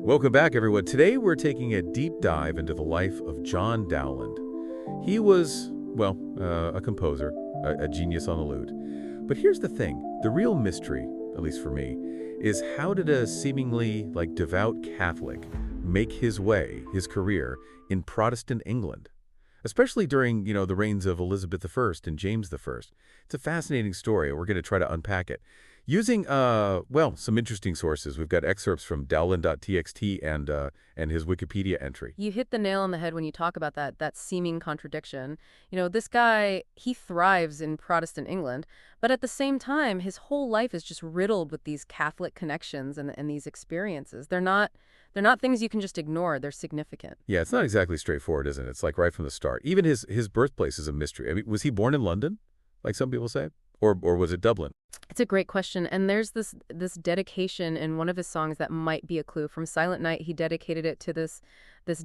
Welcome back, everyone. Today we're taking a deep dive into the life of John Dowland. He was, well, a composer, a genius on the lute. But here's the thing. The real mystery, at least for me, is how did a seemingly, devout Catholic make his way, his career, in Protestant England? Especially during, the reigns of Elizabeth I and James I. It's a fascinating story, and we're going to try to unpack it. Using, some interesting sources. We've got excerpts from Dowland.txt and his Wikipedia entry. You hit the nail on the head when you talk about that seeming contradiction. This guy, he thrives in Protestant England, but at the same time, his whole life is just riddled with these Catholic connections and these experiences. They're not things you can just ignore. They're significant. Yeah, it's not exactly straightforward, isn't it? It's like right from the start. Even his birthplace is a mystery. I mean, was he born in London, like some people say? Or was it Dublin? It's a great question, and there's this dedication in one of his songs that might be a clue. From Silent Night, he dedicated it to this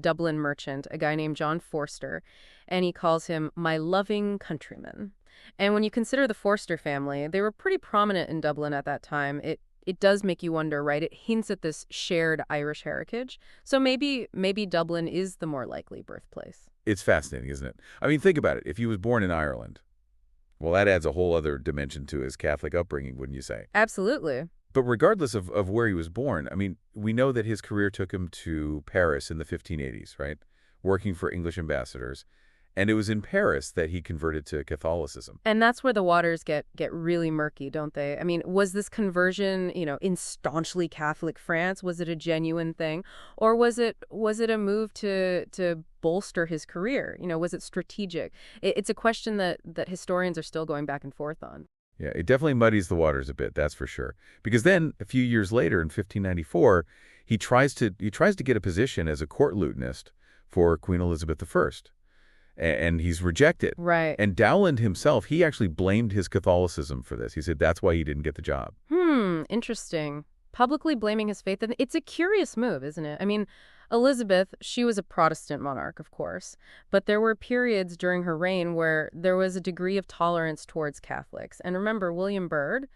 Dublin merchant, a guy named John Forster, and he calls him "my loving countryman." And when you consider the Forster family, they were pretty prominent in Dublin at that time. It does make you wonder, right? It hints at this shared Irish heritage. So maybe Dublin is the more likely birthplace. It's fascinating, isn't it? I mean, think about it. If he was born in Ireland, well, that adds a whole other dimension to his Catholic upbringing, wouldn't you say? Absolutely. But regardless of where he was born, I mean, we know that his career took him to Paris in the 1580s, right? Working for English ambassadors. And it was in Paris that he converted to Catholicism. And that's where the waters get really murky, don't they? I mean, was this conversion, in staunchly Catholic France, was it a genuine thing? Or was it a move to bolster his career? Was it strategic? It's a question that historians are still going back and forth on. Yeah, it definitely muddies the waters a bit, that's for sure. Because then, a few years later, in 1594, he tries to get a position as a court lutenist for Queen Elizabeth I. And he's rejected. Right. And Dowland himself, he actually blamed his Catholicism for this. He said that's why he didn't get the job. Interesting. Publicly blaming his faith. And it's a curious move, isn't it? I mean, Elizabeth, she was a Protestant monarch, of course, but there were periods during her reign where there was a degree of tolerance towards Catholics. And remember, William Byrd,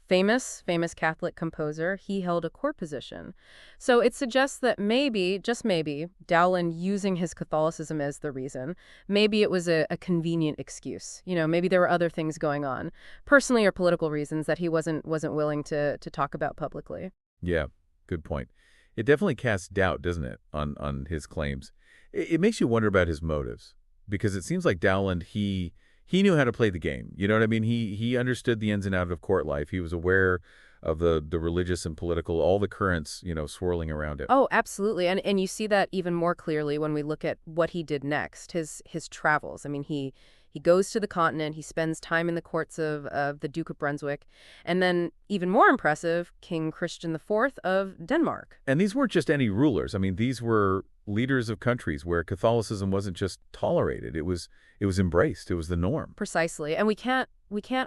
famous Catholic composer, he held a court position. So it suggests that maybe, just maybe, Dowland using his Catholicism as the reason, maybe it was a convenient excuse. Maybe there were other things going on, personally or political reasons that he wasn't willing to talk about publicly. Yeah, good point. It definitely casts doubt, doesn't it, on his claims. It makes you wonder about his motives, because it seems like Dowland, he knew how to play the game. You know what I mean? He understood the ins and outs of court life. He was aware of the religious and political, all the currents, swirling around him. Oh, absolutely. And you see that even more clearly when we look at what he did next, his travels. I mean, he goes to the continent, he spends time in the courts of the Duke of Brunswick, and then, even more impressive, King Christian IV of Denmark. And these weren't just any rulers. I mean, these were leaders of countries where Catholicism wasn't just tolerated. It was embraced. It was the norm. Precisely. And we can't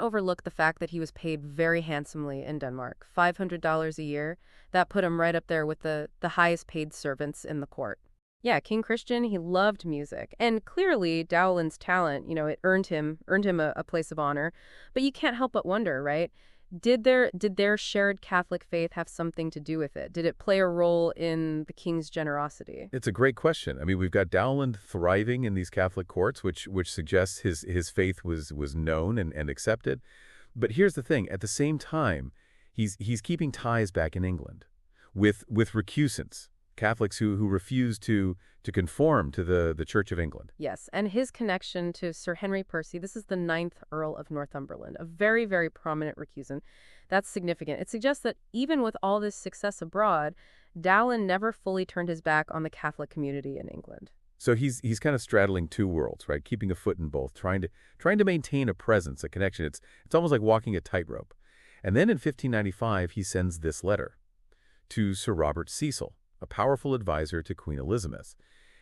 overlook the fact that he was paid very handsomely in Denmark, $500 a year. That put him right up there with the highest paid servants in the court. Yeah, King Christian, he loved music. And clearly, Dowland's talent, it earned him a place of honor. But you can't help but wonder, right? Did their shared Catholic faith have something to do with it? Did it play a role in the king's generosity? It's a great question. I mean, we've got Dowland thriving in these Catholic courts, which suggests his faith was known and accepted. But here's the thing. At the same time, he's keeping ties back in England with recusants, Catholics who refuse to conform to the Church of England. Yes, and his connection to Sir Henry Percy, this is the 9th Earl of Northumberland, a very, very prominent recusant. That's significant. It suggests that even with all this success abroad, Dowland never fully turned his back on the Catholic community in England. So he's kind of straddling two worlds, right? Keeping a foot in both, trying to maintain a presence, a connection. It's almost like walking a tightrope. And then in 1595, he sends this letter to Sir Robert Cecil, a powerful advisor to Queen Elizabeth.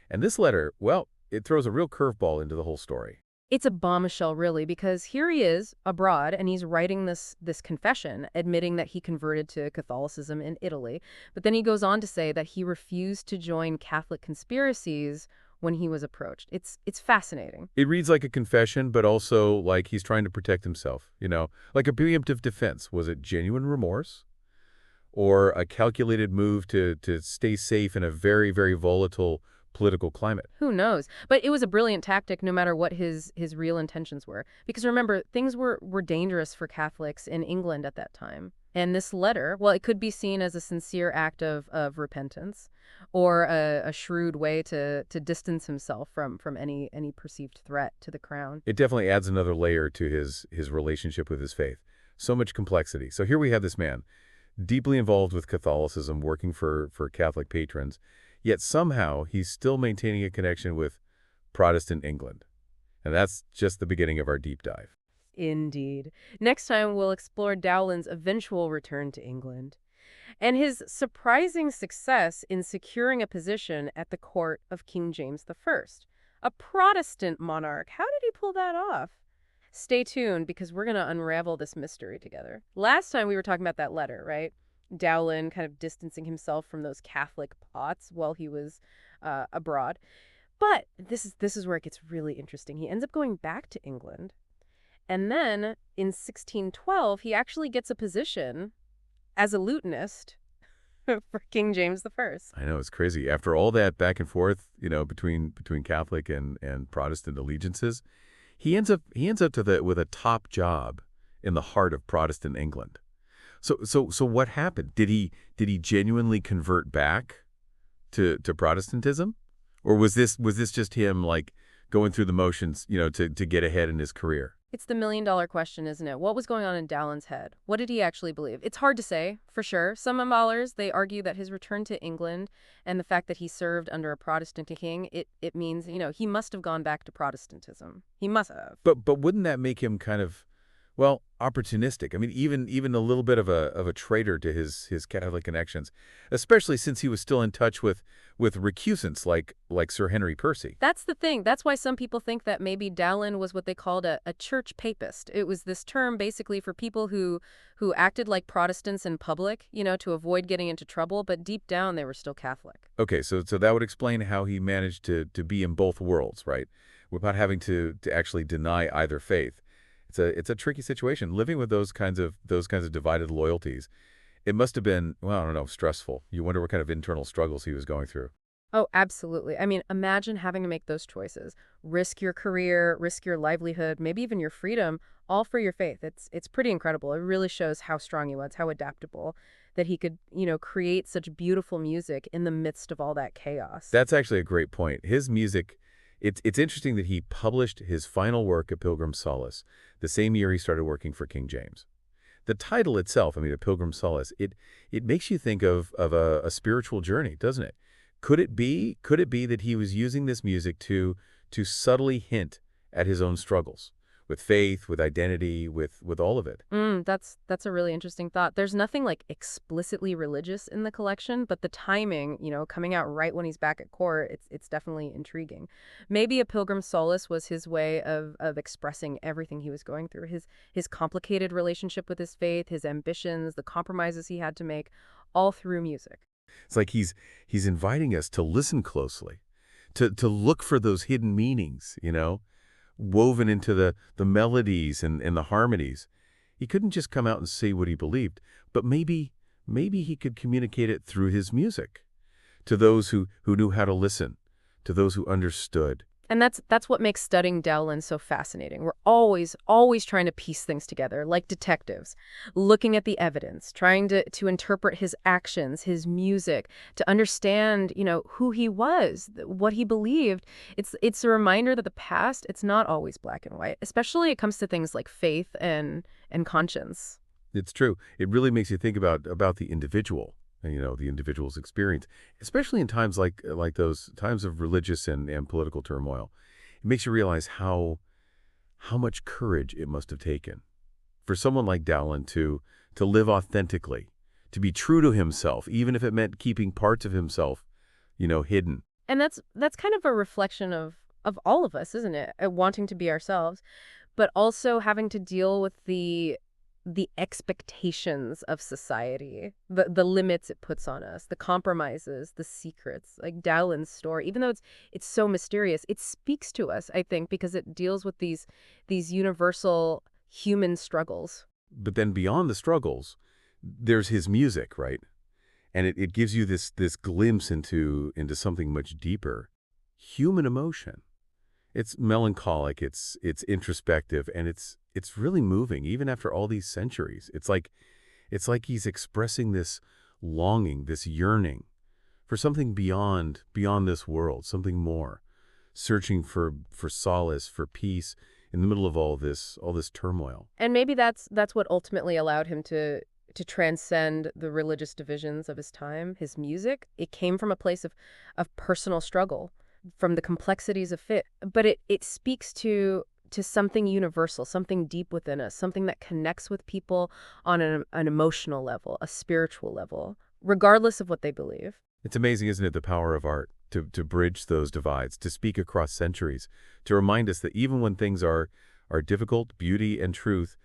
And this letter, well, it throws a real curveball into the whole story. It's a bombshell, really, because here he is abroad, and he's writing this confession, admitting that he converted to Catholicism in Italy. But then he goes on to say that he refused to join Catholic conspiracies when he was approached. It's fascinating. It reads like a confession, but also like he's trying to protect himself, like a preemptive defense. Was it genuine remorse? or a calculated move to stay safe in a very, very volatile political climate? Who knows? But it was a brilliant tactic no matter what his real intentions were. Because remember, things were dangerous for Catholics in England at that time. And this letter, well, it could be seen as a sincere act of repentance or a shrewd way to distance himself from any perceived threat to the crown. It definitely adds another layer to his relationship with his faith. So much complexity. So here we have this man, deeply involved with Catholicism, working for Catholic patrons, yet somehow he's still maintaining a connection with Protestant England. And that's just the beginning of our deep dive. Indeed. Next time, we'll explore Dowland's eventual return to England and his surprising success in securing a position at the court of King James I, a Protestant monarch. How did he pull that off? Stay tuned because we're going to unravel this mystery together. Last time we were talking about that letter, right? Dowland kind of distancing himself from those Catholic plots while he was abroad. But this is where it gets really interesting. He ends up going back to England. And then in 1612, he actually gets a position as a lutenist for King James I. I know, it's crazy. After all that back and forth, between Catholic and Protestant allegiances, he ends up with a top job in the heart of Protestant England. So what happened? Did he genuinely convert back to Protestantism? Or was this just him like going through the motions, to get ahead in his career? It's the million-dollar question, isn't it? What was going on in Dowland's head? What did he actually believe? It's hard to say, for sure. Some scholars, they argue that his return to England and the fact that he served under a Protestant king, it means, he must have gone back to Protestantism. He must have. But wouldn't that make him kind of, well, opportunistic? I mean, even a little bit of a traitor to his Catholic connections, especially since he was still in touch with recusants like Sir Henry Percy. That's the thing. That's why some people think that maybe Dowland was what they called a church papist. It was this term basically for people who acted like Protestants in public, to avoid getting into trouble, but deep down they were still Catholic. Okay, so that would explain how he managed to be in both worlds, right? Without having to actually deny either faith. It's a tricky situation. Living with those kinds of divided loyalties, it must have been, well, I don't know, stressful. You wonder what kind of internal struggles he was going through. Oh, absolutely. I mean, imagine having to make those choices. Risk your career, risk your livelihood, maybe even your freedom, all for your faith. It's pretty incredible. It really shows how strong he was, how adaptable, that he could, create such beautiful music in the midst of all that chaos. That's actually a great point. His music, it's interesting that he published his final work, A Pilgrim's Solace, the same year he started working for King James. The title itself, I mean, A Pilgrim's Solace, it makes you think of a spiritual journey, doesn't it? Could it be that he was using this music to subtly hint at his own struggles with faith, with identity, with all of it? That's a really interesting thought. There's nothing like explicitly religious in the collection, but the timing, coming out right when he's back at court, it's definitely intriguing. Maybe A Pilgrim's Solace was his way of expressing everything he was going through, his complicated relationship with his faith, his ambitions, the compromises he had to make, all through music. It's like he's inviting us to listen closely, to look for those hidden meanings, woven into the melodies and the harmonies. He couldn't just come out and say what he believed, but maybe he could communicate it through his music to those who knew how to listen, to those who understood. And that's what makes studying Dowland so fascinating. We're always trying to piece things together, like detectives, looking at the evidence, trying to interpret his actions, his music, to understand, who he was, what he believed. It's a reminder that the past, it's not always black and white, especially it comes to things like faith and conscience. It's true. It really makes you think about the individual. The individual's experience, especially in times like those times of religious and political turmoil. It makes you realize how much courage it must have taken for someone like Dowland to live authentically, to be true to himself, even if it meant keeping parts of himself, hidden. And that's kind of a reflection of all of us, isn't it? Wanting to be ourselves, but also having to deal with the expectations of society, the limits it puts on us, the compromises, the secrets, like Dowland's story. Even though it's so mysterious, it speaks to us, I think, because it deals with these universal human struggles. But then beyond the struggles, there's his music, right? And it gives you this glimpse into something much deeper. Human emotion. It's melancholic, it's introspective, and it's really moving, even after all these centuries. It's like he's expressing this longing, this yearning for something beyond this world, something more, searching for solace, for peace in the middle of all this turmoil. And maybe that's what ultimately allowed him to transcend the religious divisions of his time. His music, it came from a place of personal struggle, from the complexities of fit, but it speaks to something universal, something deep within us, something that connects with people on an emotional level, a spiritual level, regardless of what they believe. It's amazing, isn't it, the power of art to bridge those divides, to speak across centuries, to remind us that even when things are difficult, beauty and truth,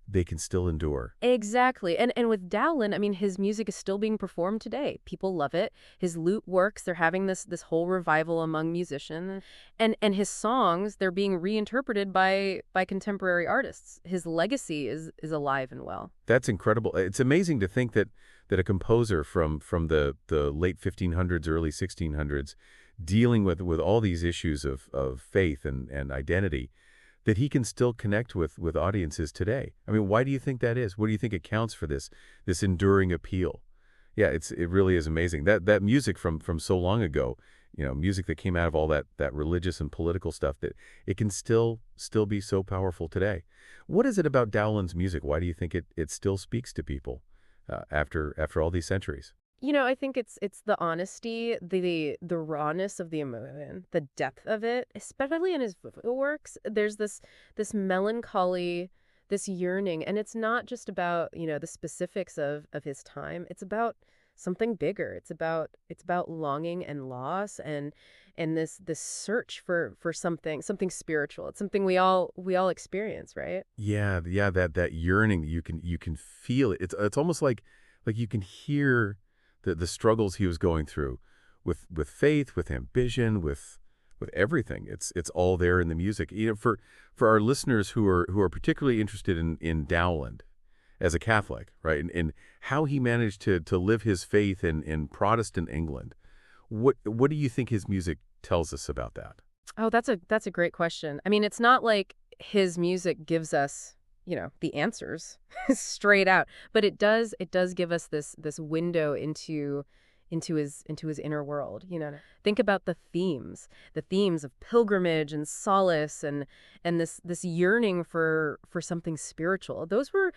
they can still endure. Exactly. And with Dowland, I mean, his music is still being performed today. People love it. His lute works, they're having this whole revival among musicians. And his songs, they're being reinterpreted by contemporary artists. His legacy is alive and well. That's incredible. It's amazing to think that a composer from the late 1500s, early 1600s, dealing with all these issues of faith and identity, that he can still connect with audiences today. I mean, why do you think that is? What do you think accounts for this enduring appeal? Yeah, it really is amazing. That music from so long ago, music that came out of all that religious and political stuff, that it can still be so powerful today. What is it about Dowland's music? Why do you think it still speaks to people after all these centuries? I think it's the honesty, the rawness of the emotion, the depth of it, especially in his works. There's this melancholy, this yearning, and it's not just about, the specifics of his time. It's about something bigger. It's about longing and loss and this search for something spiritual. It's something we all experience, right? Yeah, that yearning, you can feel it. It's almost like you can hear the struggles he was going through with faith, with ambition, with everything. It's all there in the music. For our listeners who are particularly interested in Dowland as a Catholic, right, and how he managed to live his faith in Protestant England. What do you think his music tells us about that? Oh, that's a great question. I mean, it's not like his music gives us, the answers straight out, but it does give us this window into his inner world. Think about the themes of pilgrimage and solace and this yearning for something spiritual. Those were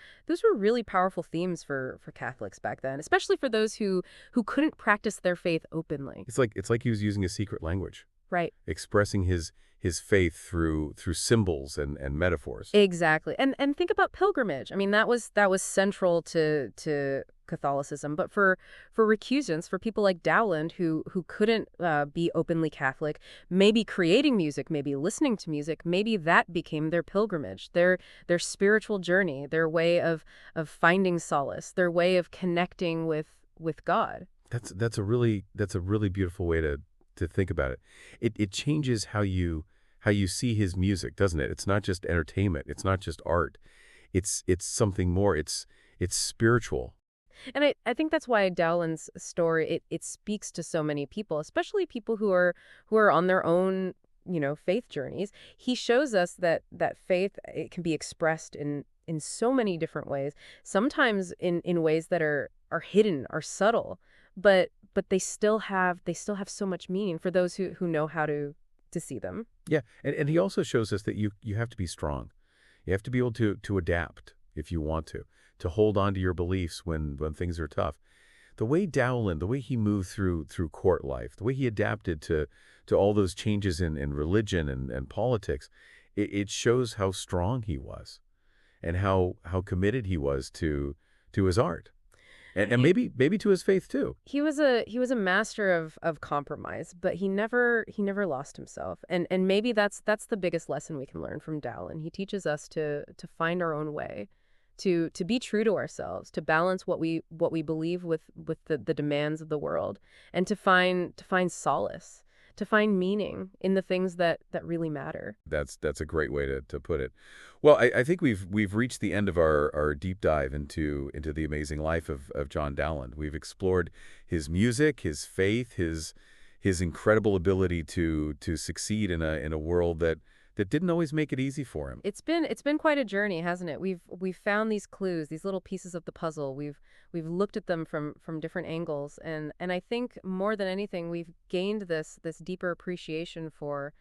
really powerful themes for Catholics back then, especially for those who couldn't practice their faith openly. It's like he was using a secret language, Right. expressing his faith through symbols and metaphors. Exactly. And think about pilgrimage. I mean, that was central to Catholicism, but for recusants, for people like Dowland who couldn't be openly Catholic, maybe creating music, maybe listening to music, maybe that became their pilgrimage, their spiritual journey, their way of finding solace, their way of connecting with God. That's a really beautiful way to think about it. It changes how you see his music, doesn't it? It's not just entertainment. It's not just art. It's something more. It's spiritual. And I think that's why Dowland's story it speaks to so many people, especially people who are on their own, faith journeys. He shows us that faith it can be expressed in so many different ways, sometimes in ways that are hidden, are subtle, but they still have so much meaning for those who know how to see them. Yeah, and he also shows us that you have to be strong. You have to be able to adapt if you want to hold on to your beliefs when things are tough. The way Dowland, the way he moved through court life, the way he adapted to all those changes in religion and politics, it shows how strong he was and how committed he was to his art and maybe to his faith too. He was a master of compromise, but he never lost himself. And maybe that's the biggest lesson we can learn from Dowland. He teaches us to find our own way, to be true to ourselves, to balance what we believe with the demands of the world, and to find solace, to find meaning in the things that really matter. That's a great way to put it. Well, I think we've reached the end of our deep dive into the amazing life of John Dowland. We've explored his music, his faith, his incredible ability to succeed in a world that didn't always make it easy for him. It's been quite a journey, hasn't it? We've found these clues, these little pieces of the puzzle. We've looked at them from different angles, and I think more than anything, we've gained this deeper appreciation for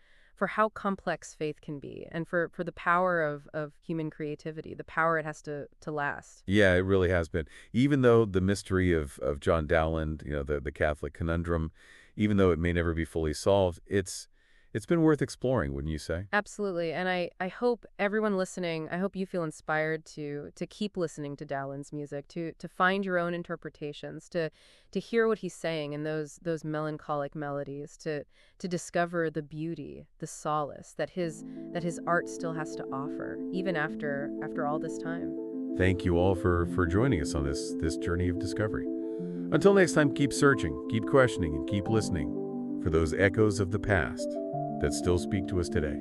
how complex faith can be, and for the power of human creativity, the power it has to last. Yeah, it really has been. Even though the mystery of John Dowland, the Catholic conundrum, even though it may never be fully solved, it's been worth exploring, wouldn't you say? Absolutely. And I hope everyone listening, I hope you feel inspired to keep listening to Dowland's music, to find your own interpretations, to hear what he's saying in those melancholic melodies, to discover the beauty, the solace that his art still has to offer, even after all this time. Thank you all for joining us on this journey of discovery. Until next time, keep searching, keep questioning, and keep listening for those echoes of the past that still speak to us today.